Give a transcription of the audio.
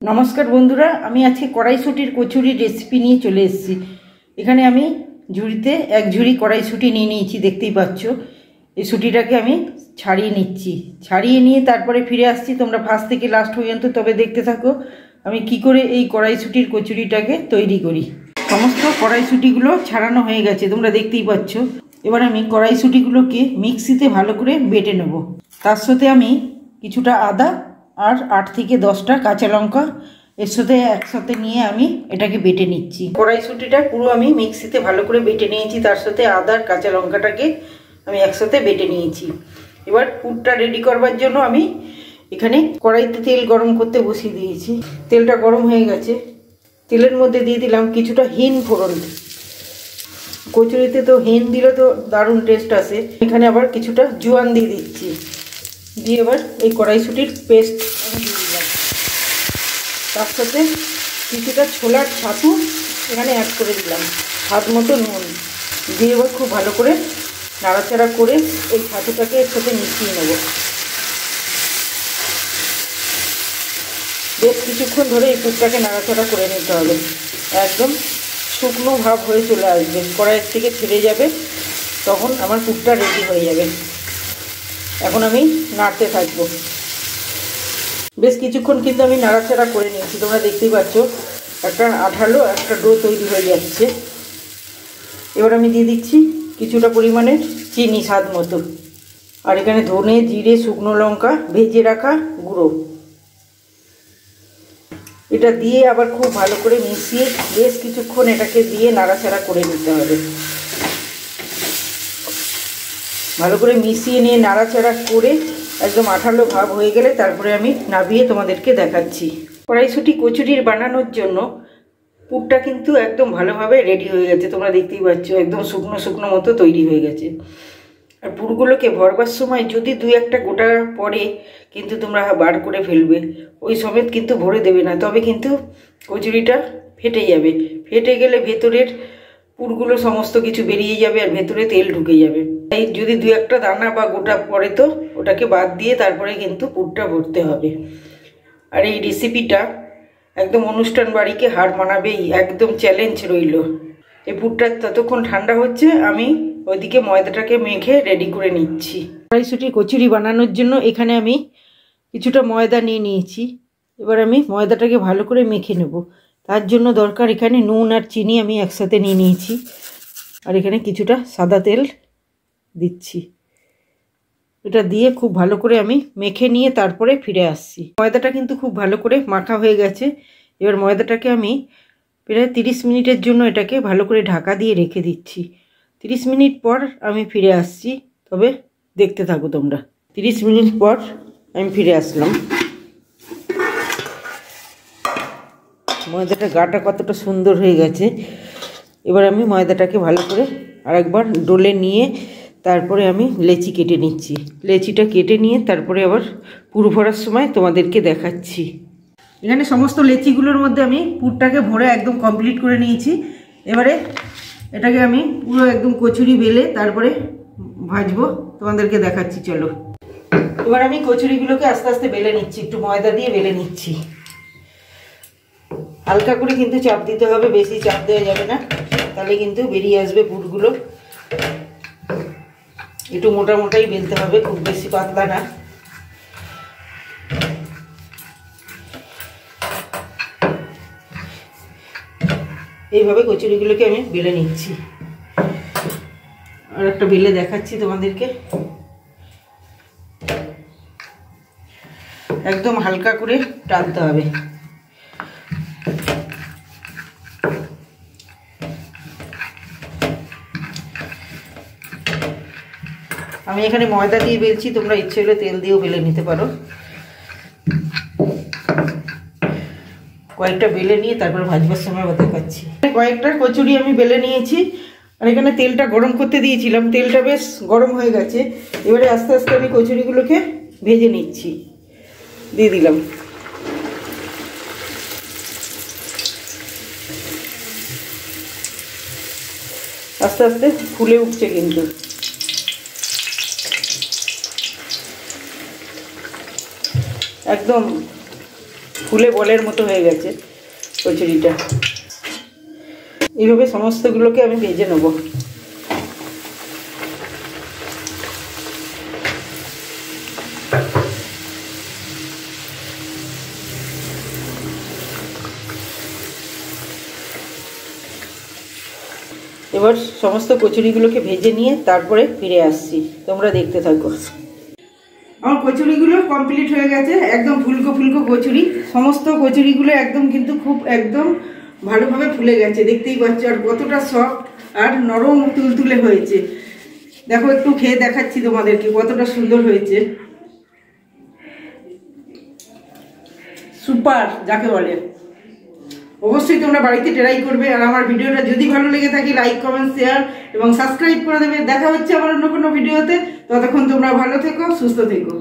নমস্কার বন্ধুরা, আমি আজকে কড়াইশুঁটির কচুরি রেসিপি নিয়ে চলে এসেছি। এখানে আমি ঝুড়িতে এক ঝুড়ি কড়াইশুঁটি নিয়ে নিয়েছি, দেখতেই পাচ্ছ। এই শুঁটিটাকে আমি ছাড়িয়ে নিচ্ছি, ছাড়িয়ে নিয়ে তারপরে ফিরে আসছি। তোমরা ফার্স্ট থেকে লাস্ট পর্যন্ত তবে দেখতে থাকো আমি কি করে এই কড়াইশুঁটির কচুরিটাকে তৈরি করি। সমস্ত কড়াইশুঁটিগুলো ছাড়ানো হয়ে গেছে, তোমরা দেখতেই পাচ্ছ। এবার আমি কড়াইশুঁটিগুলোকে মিক্সিতে ভালো করে বেটে নেব। তার সাথে আমি কিছুটা আদা আর 8 থেকে 10টা কাঁচা লঙ্কা এর সাথে একসাথে নিয়ে আমি এটাকে বেটে নিচ্ছি। কড়াইশুঁটিটা পুরো আমি মিক্সিতে ভালো করে বেটে নিয়েছি, তার সাথে আদা আর কাঁচা লঙ্কাটাকে আমি একসাথে বেটে নিয়েছি। এবার পুরটা রেডি করবার জন্য আমি এখানে কড়াইতে তেল গরম করতে বসিয়ে দিয়েছি। তেলটা গরম হয়ে গেছে, তেলের মধ্যে দিয়ে দিলাম কিছুটা হিং ফোড়ন। কচুরিতে তো হিং দিলে তো দারুণ টেস্ট আসে। এখানে আবার কিছুটা জোয়ান দিয়ে দিচ্ছি, দিয়ে এবার এই কড়াইশুঁটির পেস্ট আমি দিয়ে দিলাম। তার সাথে কিছুটা ছোলার ছাতু এখানে অ্যাড করে দিলাম, স্বাদ মতো নুন দিয়ে এবার খুব ভালো করে নাড়াচাড়া করে এই ছাতুটাকে এর সাথে মিশিয়ে নেব। বেশ কিছুক্ষণ ধরে এই পুরটাকে নাড়াচাড়া করে নিতে হবে, একদম শুকনো ভাব হয়ে চলে আসবে, কড়াইয়ের থেকে ছেড়ে যাবে, তখন আমার পুরটা রেডি হয়ে যাবে। এখন আমি নাড়তে থাকবো। বেশ কিছুক্ষণ কিন্তু আমি নাড়াচাড়া করে নিয়েছি, তোমরা দেখতেই পাচ্ছ একটা আঠালো একটা ডো তৈরি হয়ে যাচ্ছে। এবার আমি দিয়ে দিচ্ছি কিছুটা পরিমাণে চিনি স্বাদ মতো, আর এখানে ধনে জিরে শুকনো লঙ্কা ভেজে রাখা গুঁড়ো। এটা দিয়ে আবার খুব ভালো করে মিশিয়ে বেশ কিছুক্ষণ এটাকে দিয়ে নাড়াচাড়া করে নিতে হবে। ভালো করে মিশিয়ে নিয়ে নাড়াচাড়া করে একদম আঠালো ভাব হয়ে গেলে তারপরে আমি নামিয়ে তোমাদেরকে দেখাচ্ছি। কড়াইশুঁটি কচুরির বানানোর জন্য পুরটা কিন্তু একদম ভালোভাবে রেডি হয়ে গেছে, তোমরা দেখতেই পাচ্ছ একদম শুকনো শুকনো মতো তৈরি হয়ে গেছে। আর পুরগুলোকে ভরবার সময় যদি 2-1টা গোটা পড়ে কিন্তু তোমরা বার করে ফেলবে, ওই সমেত কিন্তু ভরে দেবে না, তবে কিন্তু কচুরিটা ফেটে যাবে। ফেটে গেলে ভেতরের পুরগুলো সমস্ত কিছু বেরিয়ে যাবে আর ভেতরে তেল ঢুকে যাবে। তাই যদি 2-1টা দানা বা গোটা পড়ে তো ওটাকে বাদ দিয়ে তারপরে কিন্তু পুরটা ভরতে হবে। আর এই রেসিপিটা একদম অনুষ্ঠান বাড়িকে হার মানাবেই, একদম চ্যালেঞ্জ রইল। এই পুরটা ততক্ষণ ঠান্ডা হচ্ছে, আমি ওইদিকে ময়দাটাকে মেখে রেডি করে নিচ্ছি। কড়াইশুঁটি কচুরি বানানোর জন্য এখানে আমি কিছুটা ময়দা নিয়ে নিয়েছি। এবার আমি ময়দাটাকে ভালো করে মেখে নেব। তার জন্য দরকার এখানে নুন আর চিনি আমি একসাথে নিয়ে নিয়েছি, আর এখানে কিছুটা সাদা তেল দিচ্ছি। এটা দিয়ে খুব ভালো করে আমি মেখে নিয়ে তারপরে ফিরে আসছি। ময়দাটা কিন্তু খুব ভালো করে মাখা হয়ে গেছে। এবার ময়দাটাকে আমি প্রায় 30 মিনিটের জন্য এটাকে ভালো করে ঢাকা দিয়ে রেখে দিচ্ছি। 30 মিনিট পর আমি ফিরে আসছি, তবে দেখতে থাকো তোমরা। 30 মিনিট পর আমি ফিরে আসলাম। ময়দাটা গাটা কতটা সুন্দর হয়ে গেছে। এবার আমি ময়দাটাকে ভালো করে আরেকবার ডলে নিয়ে তারপরে আমি লেচি কেটে নিচ্ছি। লেচিটা কেটে নিয়ে তারপরে আবার পুর ভরার সময় তোমাদেরকে দেখাচ্ছি। এখানে সমস্ত লেচিগুলোর মধ্যে আমি পুরটাকে ভরে একদম কমপ্লিট করে নিয়েছি। এবারে এটাকে আমি পুরো একদম কচুরি বেলে তারপরে ভাজবো, তোমাদেরকে দেখাচ্ছি। চলো এবার আমি কচুরিগুলোকে আস্তে আস্তে বেলে নিচ্ছি, একটু ময়দা দিয়ে বেলে নিচ্ছি। হালকা করে কিন্তু চাপ দিতে হবে, বেশি চাপ দেওয়া যাবে না, তাহলে কিন্তু বেরিয়ে আসবে পুরগুলো। একটু মোটা মোটাই বেলতে হবে, খুব বেশি পাতলা না। এইভাবে কচুরিগুলোকে আমি বেলে নিচ্ছি। আর একটা বেলে দেখাচ্ছি তোমাদেরকে। একদম হালকা করে টানতে হবে। আমি এখানে ময়দা দিয়ে বেলছি, তোমরা ইচ্ছে হলে তেল দিয়েও বেলে নিতে পারো। কয়েকটা বেলে নিয়ে তারপর ভাজবার সময় দেখাচ্ছি। কয়েকটা কচুরি আমি বেলে নিয়েছি, আর এখানে তেলটা গরম করতে দিয়েছিলাম, তেলটা বেশ গরম হয়ে গেছে। এবারে আস্তে আস্তে আমি কচুরিগুলোকে ভেজে নিচ্ছি। দিয়ে দিলাম। আস্তে আস্তে ফুলে উঠছে কিন্তু। একদম ফুলে বলের মতো হয়ে গেছে কচুরিটা। এইভাবে সমস্তগুলোকে আমি ভেজে নেব। এবার সমস্ত কচুরিগুলোকে ভেজে নিয়ে তারপরে ফিরে আসছি, তোমরা দেখতে থাকো। আমার কচুরিগুলো কমপ্লিট হয়ে গেছে, একদম ফুলকো ফুলকো কচুরি। সমস্ত কচুরিগুলো একদম কিন্তু খুব একদম ভালোভাবে ফুলে গেছে, দেখতেই পাচ্ছ। আর কতটা সফট আর নরম তুলতুলে হয়েছে, দেখো একটু খেয়ে দেখাচ্ছি তোমাদেরকে কতটা সুন্দর হয়েছে। সুপার যাকে বলে। অবশ্যই তোমরা বাড়িতে ট্রাই করবে। আর আমার ভিডিওটা যদি ভালো লেগে থাকে লাইক কমেন্ট শেয়ার এবং সাবস্ক্রাইব করে দেবে। দেখা হচ্ছে আবার অন্য কোনো ভিডিওতে। ততক্ষণ তোমরা ভালো থেকো, সুস্থ থেকো।